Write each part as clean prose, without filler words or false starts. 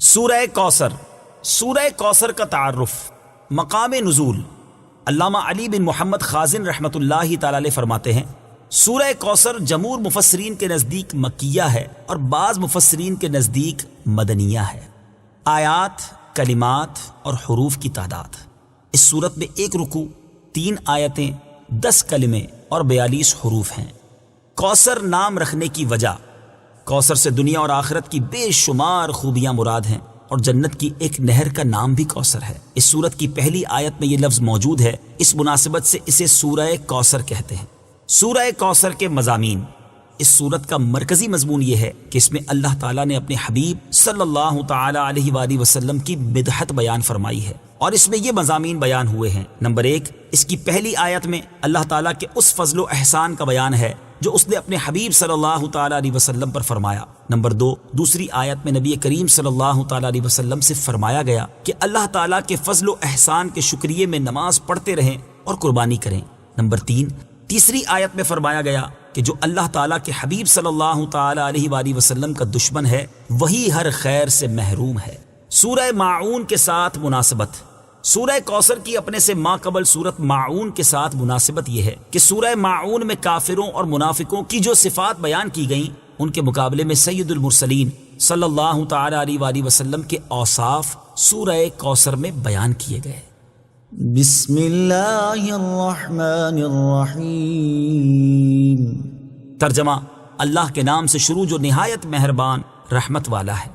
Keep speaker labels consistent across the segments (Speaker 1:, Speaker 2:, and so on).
Speaker 1: سورہ کوثر۔ سورہ کوثر کا تعارف، مقام نزول۔ علامہ علی بن محمد خازن رحمۃ اللہ تعالی علیہ فرماتے ہیں سورہ کوثر جمہور مفسرین کے نزدیک مکیہ ہے اور بعض مفسرین کے نزدیک مدنیہ ہے۔ آیات، کلمات اور حروف کی تعداد، اس صورت میں 1 رکوع، 3 آیتیں، 10 کلمے اور 42 حروف ہیں۔ کوثر نام رکھنے کی وجہ، کوثر سے دنیا اور آخرت کی بے شمار خوبیاں مراد ہیں اور جنت کی ایک نہر کا نام بھی کوثر ہے۔ اس سورت کی پہلی آیت میں یہ لفظ موجود ہے، اس مناسبت سے اسے سورہ کوثر کہتے ہیں۔ سورہ کوثر کے مضامین، اس سورت کا مرکزی مضمون یہ ہے کہ اس میں اللہ تعالیٰ نے اپنے حبیب صلی اللہ تعالی علیہ وآلہ وسلم کی مدحت بیان فرمائی ہے، اور اس میں یہ مضامین بیان ہوئے ہیں۔ نمبر 1، اس کی پہلی آیت میں اللہ تعالیٰ کے اس فضل و احسان کا بیان ہے جو اس نے اپنے حبیب صلی اللہ تعالی علیہ وسلم پر فرمایا۔ نمبر 2، دوسری آیت میں نبی کریم صلی اللہ تعالی علیہ وسلم سے فرمایا گیا کہ اللہ تعالیٰ کے فضل و احسان کے شکریے میں نماز پڑھتے رہیں اور قربانی کریں۔ نمبر 3، تیسری آیت میں فرمایا گیا کہ جو اللہ تعالیٰ کے حبیب صلی اللہ تعالی علیہ وآلہ وسلم کا دشمن ہے وہی ہر خیر سے محروم ہے۔ سورہ ماعون کے ساتھ مناسبت، سورہ کوثر کی اپنے سے ماقبل سورت ماعون کے ساتھ مناسبت یہ ہے کہ سورہ ماعون میں کافروں اور منافقوں کی جو صفات بیان کی گئیں ان کے مقابلے میں سید المرسلین صلی اللہ تعالی علیہ وآلہ وسلم کے اوصاف سورہ کوثر میں بیان کیے گئے۔
Speaker 2: بسم اللہ الرحمن الرحیم۔
Speaker 1: ترجمہ، اللہ کے نام سے شروع جو نہایت مہربان رحمت والا ہے۔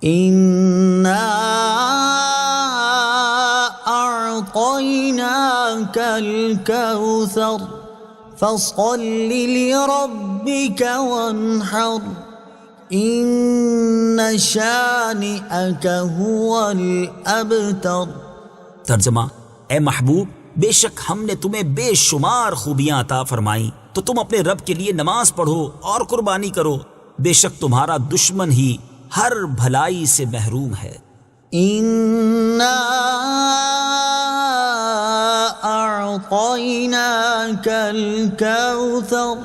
Speaker 2: اِنَّا أعطيناك الكوثر فصل لربك وانحر إن شانئك هو الأبتر۔
Speaker 1: ترجمہ، اے محبوب، بے شک ہم نے تمہیں بے شمار خوبیاں عطا فرمائیں تو تم اپنے رب کے لیے نماز پڑھو اور قربانی کرو، بے شک تمہارا دشمن ہی ہر بھلائی سے محروم ہے۔
Speaker 2: إِنَّا أَعْطَيْنَاكَ الْكَوْثَرَ۔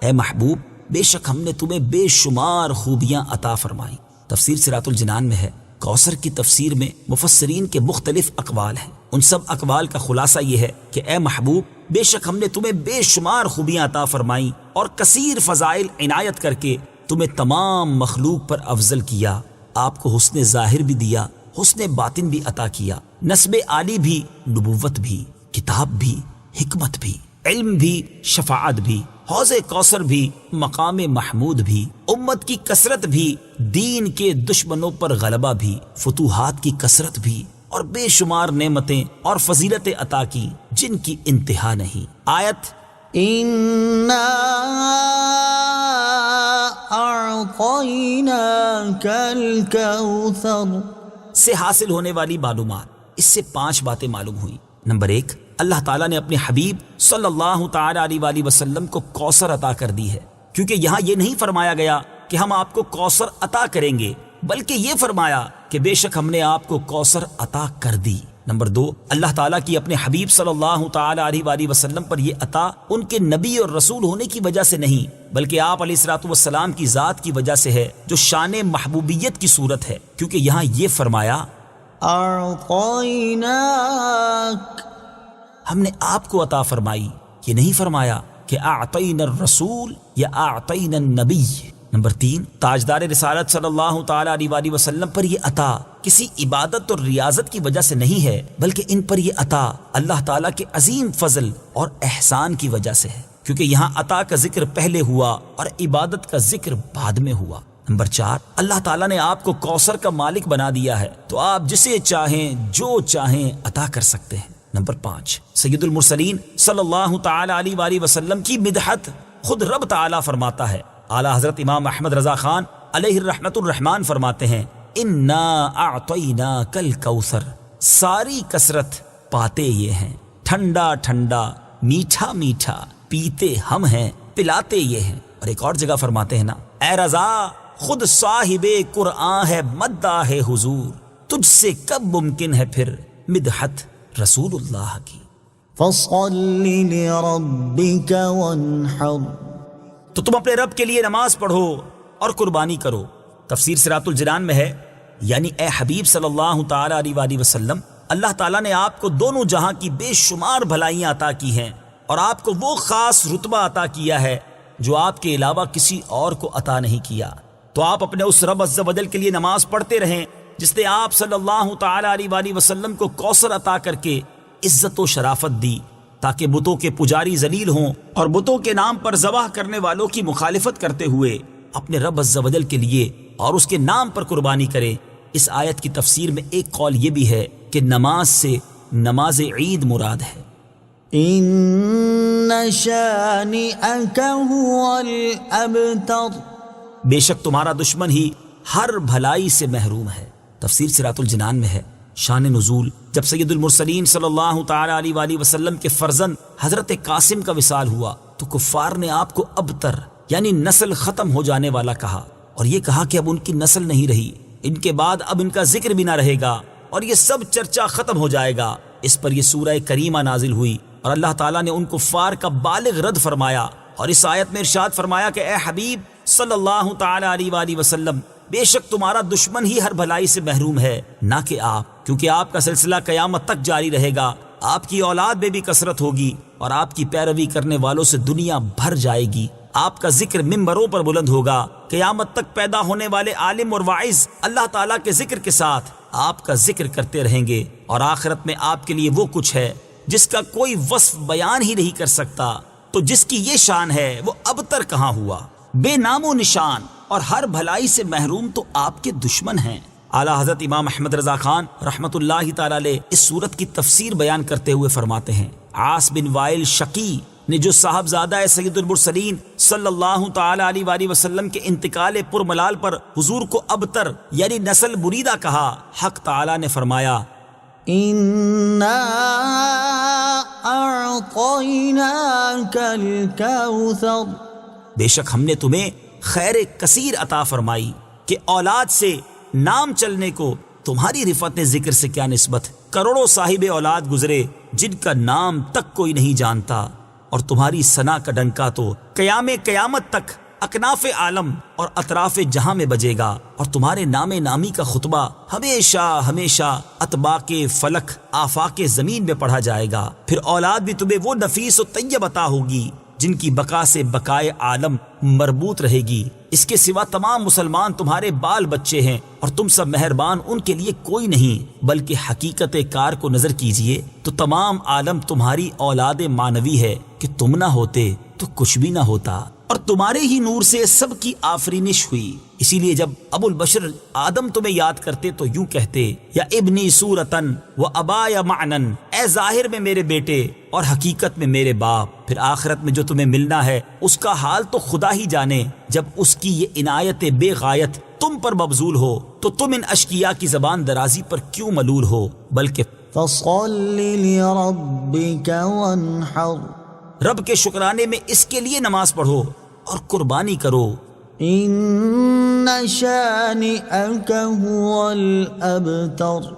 Speaker 1: اے محبوب، بے شک ہم نے تمہیں بے شمار خوبیاں عطا فرمائیں۔ تفسیر صراط الجنان میں ہے، کوثر کی تفسیر میں مفسرین کے مختلف اقوال ہیں، ان سب اقوال کا خلاصہ یہ ہے کہ اے محبوب، بے شک ہم نے تمہیں بے شمار خوبیاں عطا فرمائیں اور کثیر فضائل عنایت کر کے تمہیں تمام مخلوق پر افضل کیا، آپ کو حسن ظاہر بھی دیا، حسن باطن بھی عطا کیا، نسب عالی بھی، نبوت بھی، کتاب بھی، حکمت بھی، علم بھی، شفاعت بھی، حوض کوثر بھی، مقام محمود بھی، امت کی کثرت بھی، دین کے دشمنوں پر غلبہ بھی، فتوحات کی کثرت بھی، اور بے شمار نعمتیں اور فضیلتیں عطا کی جن کی انتہا نہیں۔ آیت
Speaker 2: إِنَّا أَعْطَيْنَاكَ الْكَوْثَرَ
Speaker 1: سے حاصل ہونے والی معلومات، اس سے 5 باتیں معلوم ہوئیں۔ نمبر 1، اللہ تعالیٰ نے اپنے حبیب صلی اللہ تعالی علیہ وآلہ وسلم کو کوثر عطا کر دی ہے، کیونکہ یہاں یہ نہیں فرمایا گیا کہ ہم آپ کو کوثر عطا کریں گے، بلکہ یہ فرمایا کہ بے شک ہم نے آپ کو کوثر عطا کر دی۔ نمبر 2، اللہ تعالیٰ کی اپنے حبیب صلی اللہ تعالی علیہ وآلہ وسلم پر یہ عطا ان کے نبی اور رسول ہونے کی وجہ سے نہیں، بلکہ آپ علیہ الصلوۃ والسلام کی ذات کی وجہ سے ہے، جو شان محبوبیت کی صورت ہے، کیونکہ یہاں یہ فرمایا
Speaker 2: أَعْطَيْنَاكَ،
Speaker 1: ہم نے آپ کو عطا فرمائی، یہ نہیں فرمایا کہ اعطینا الرسول یا اعطینا النبی۔ نمبر 3، تاجدار رسالت صلی اللہ تعالی علیہ وآلہ وسلم پر یہ عطا کسی عبادت اور ریاضت کی وجہ سے نہیں ہے، بلکہ ان پر یہ عطا اللہ تعالیٰ کے عظیم فضل اور احسان کی وجہ سے ہے، کیونکہ یہاں عطا کا ذکر پہلے ہوا اور عبادت کا ذکر بعد میں ہوا۔ نمبر 4، اللہ تعالیٰ نے آپ کو کوثر کا مالک بنا دیا ہے تو آپ جسے چاہیں جو چاہیں عطا کر سکتے ہیں۔ نمبر 5، سید المرسلین صلی اللہ تعالی علیہ وآلہ وسلم کی مدحت خود رب تعالیٰ فرماتا ہے۔ اعلیٰ حضرت امام احمد رضا خان علیہ الرحمت الرحمان فرماتے ہیں انا اعطیناک الکوثر، ساری کثرت پاتے یہ ہیں، ٹھنڈا ٹھنڈا، میٹھا میٹھا، پیتے ہم ہیں، پلاتے یہ ہیں۔ اور ایک اور جگہ فرماتے ہیں نا، اے رضا خود صاحب قرآن ہے مداح حضور، تجھ سے کب ممکن ہے پھر مدحت رسول اللہ کی۔
Speaker 2: فَصَلِّ لِرَبِّكَ وَانْحَرْ،
Speaker 1: تو تم اپنے رب کے لیے نماز پڑھو اور قربانی کرو۔ تفسیر صراط الجنان میں ہے یعنی اے حبیب صلی اللہ تعالی علیہ وآلہ وسلم، اللہ تعالیٰ نے آپ کو دونوں جہاں کی بے شمار بھلائیاں عطا کی ہیں اور آپ کو وہ خاص رتبہ عطا کیا ہے جو آپ کے علاوہ کسی اور کو عطا نہیں کیا۔ تو آپ اپنے اس رب عز و جل کے لیے نماز پڑھتے رہیں جس نے آپ صلی اللہ تعالی علیہ وآلہ وسلم کو کوثر عطا کر کے عزت و شرافت دی، تاکہ بتوں کے پجاری ذلیل ہوں اور بتوں کے نام پر ذبح کرنے والوں کی مخالفت کرتے ہوئے اپنے رب عز و جل کے لیے اور اس کے نام پر قربانی کریں۔ اس آیت کی تفسیر میں ایک قول یہ بھی ہے کہ نماز سے نماز عید مراد ہے۔
Speaker 2: إن شانئك هو الأبتر،
Speaker 1: بے شک تمہارا دشمن ہی ہر بھلائی سے محروم ہے۔ تفسیر صراط الجنان میں ہے۔ شان نزول، جب سید المرسلین صلی اللہ تعالی علیہ وآلہ وسلم کے فرزند حضرت قاسم کا وصال ہوا تو کفار نے آپ کو ابتر یعنی نسل ختم ہو جانے والا کہا، اور یہ کہا کہ اب ان کی نسل نہیں رہی، ان کے بعد اب ان کا ذکر بھی نہ رہے گا اور یہ سب چرچا ختم ہو جائے گا۔ اس پر یہ سورہ کریمہ نازل ہوئی اور اللہ تعالیٰ نے ان کفار کا بالغ رد فرمایا، اور اس آیت میں ارشاد فرمایا کہ اے حبیب صلی اللہ تعالی علیہ وآلہ وسلم، بے شک تمہارا دشمن ہی ہر بھلائی سے محروم ہے، نہ کہ آپ، کیونکہ آپ کا سلسلہ قیامت تک جاری رہے گا، آپ کی اولاد میں بھی کثرت ہوگی اور آپ کی پیروی کرنے والوں سے دنیا بھر جائے گی۔ آپ کا ذکر ممبروں پر بلند ہوگا، قیامت تک پیدا ہونے والے عالم اور واعظ اللہ تعالیٰ کے ذکر کے ساتھ آپ کا ذکر کرتے رہیں گے، اور آخرت میں آپ کے لیے وہ کچھ ہے جس کا کوئی وصف بیان ہی نہیں کر سکتا۔ تو جس کی یہ شان ہے وہ ابتر کہاں ہوا، بے نام و نشان اور ہر بھلائی سے محروم تو آپ کے دشمن ہیں۔ اعلیٰ حضرت امام احمد رضا خان رحمۃ اللہ تعالی علیہ اس صورت کی تفسیر بیان کرتے ہوئے فرماتے ہیں، عاص بن وائل شقی نے جو صاحبزادہ سید المرسلین صلی اللہ تعالی علیہ وآلہ وسلم کے انتقال پرملال پر حضور کو ابتر یعنی نسل بریدہ کہا، حق تعالی نے فرمایا
Speaker 2: إنا أعطيناك الكوثر،
Speaker 1: بے شک ہم نے تمہیں خیر کثیر عطا فرمائی کہ اولاد سے نام چلنے کو تمہاری رفعت ذکر سے کیا نسبت، کروڑوں صاحب اولاد گزرے جن کا نام تک کوئی نہیں جانتا، اور تمہاری ثنا کا ڈنکا تو قیامت تک اکناف عالم اور اطراف جہاں میں بجے گا، اور تمہارے نام نامی کا خطبہ ہمیشہ ہمیشہ اطباق فلک آفاق زمین میں پڑھا جائے گا۔ پھر اولاد بھی تمہیں وہ نفیس و طیب عطا ہوگی جن کی بقا سے بقائے عالم مربوط رہے گی۔ اس کے سوا تمام مسلمان تمہارے بال بچے ہیں، اور تم سب مہربان ان کے لیے کوئی نہیں، بلکہ حقیقت کار کو نظر کیجئے تو تمام عالم تمہاری اولاد مانوی ہے کہ تم نہ ہوتے تو کچھ بھی نہ ہوتا، اور تمہارے ہی نور سے سب کی آفرینش ہوئی۔ اسی لیے جب ابو البشر آدم تمہیں یاد کرتے تو یوں کہتے، یا ابنی صورتن و ابایا معنن، اے ظاہر میں میرے بیٹے اور حقیقت میں میرے باپ۔ پھر آخرت میں جو تمہیں ملنا ہے اس کا حال تو خدا ہی جانے، جب اس کی یہ عنایت بے غایت تم پر مبذول ہو تو تم ان اشقیاء کی زبان درازی پر کیوں ملول ہو، بلکہ
Speaker 2: فصل لربك وانحر،
Speaker 1: رب کے شکرانے میں اس کے لیے نماز پڑھو اور قربانی کرو۔
Speaker 2: إن شانئك هو الأبتر،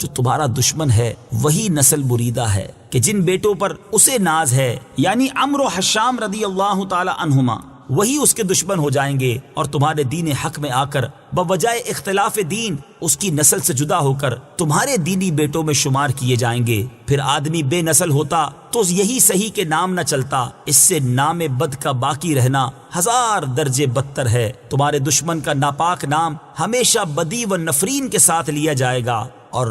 Speaker 1: جو تمہارا دشمن ہے وہی نسل بریدہ ہے کہ جن بیٹوں پر اسے ناز ہے، یعنی عمرو و حشام رضی اللہ تعالی عنہما، وہی اس کے دشمن ہو جائیں گے، اور تمہارے دین حق میں آ کر بوجہ اختلاف دین اس کی نسل سے جدا ہو کر تمہارے دینی بیٹوں میں شمار کیے جائیں گے۔ پھر آدمی بے نسل ہوتا تو یہی صحیح کہ نام نہ چلتا، اس سے نام بد کا باقی رہنا 1000 درجے بدتر ہے۔ تمہارے دشمن کا ناپاک نام ہمیشہ بدی و نفرین کے ساتھ لیا جائے گا، اور